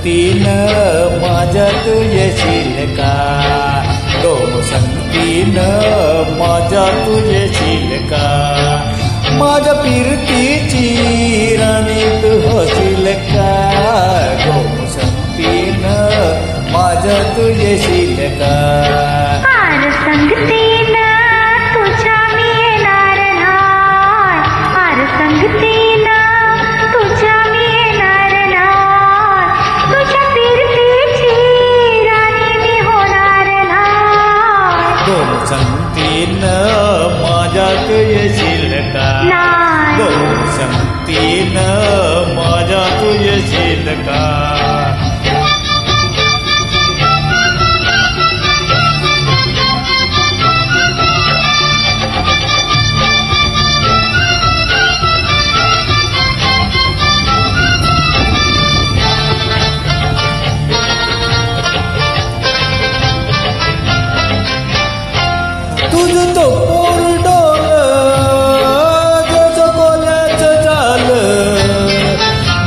संगतीन माझ्यात येशील का? संगतीन माझ्यात येशील का? माझ्या फिरतीची राणी तू होशील का? संगतीन माझ्यात येशील का? संगतीन तुझ्या मी येणार नाही. संगतीन तुझ्या मी येणार नाही. तुझ्या फिरतीची राणी मी होणार नाही. संगतीन माझ्यात येशील का? संगतीन माझ्यात येशील का? तुझं तो पोरडोल जसं कोल्याचं झालं,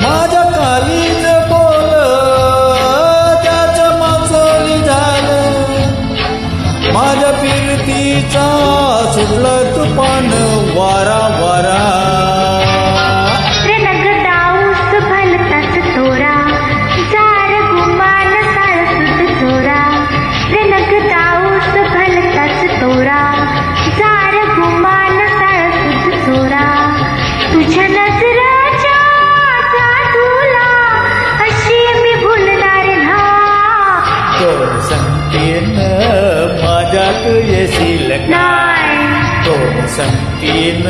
माझ्या कालीच बोल त्याचं मागसोली झालं. माझ्या फिरतीचा सुटला तुफान वारा वारा. तुझ्या नजराच्या जादूला अशी मी भुलणार नाही. संगतीन माझ्यात येशील का? संगतीन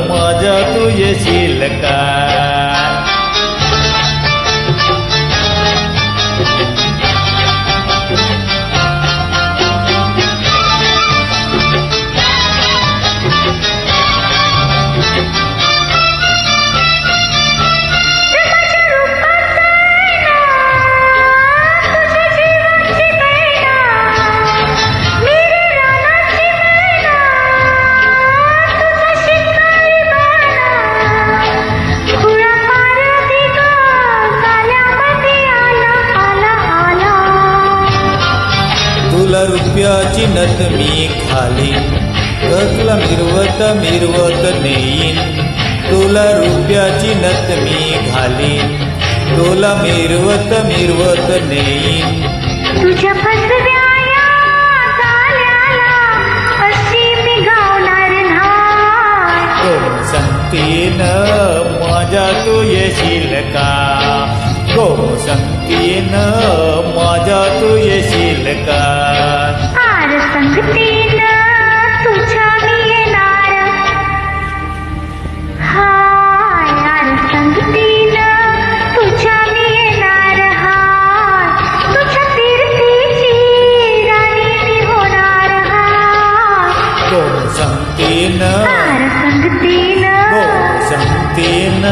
माझ्यात येशील का? तुला रुपयाची नथ मी घालीन, तुला मिरवत मिरवत नेईन. तुला रुपयाची नथ मी घालीन, तुला मिरवत मिरवत नेईन. तुझ्या फसव्या गाल्याला अशी मी गावणार नाही. संगतीन माझ्यात येशील का? संगतीन माझ्यात येशील का? संगतीन तुझ्या मी येणार. संगतीन तुझ्या मी येणार. तुझ्या फिरतीची राणी मी होणार. संगतीन संगतीन संगतीन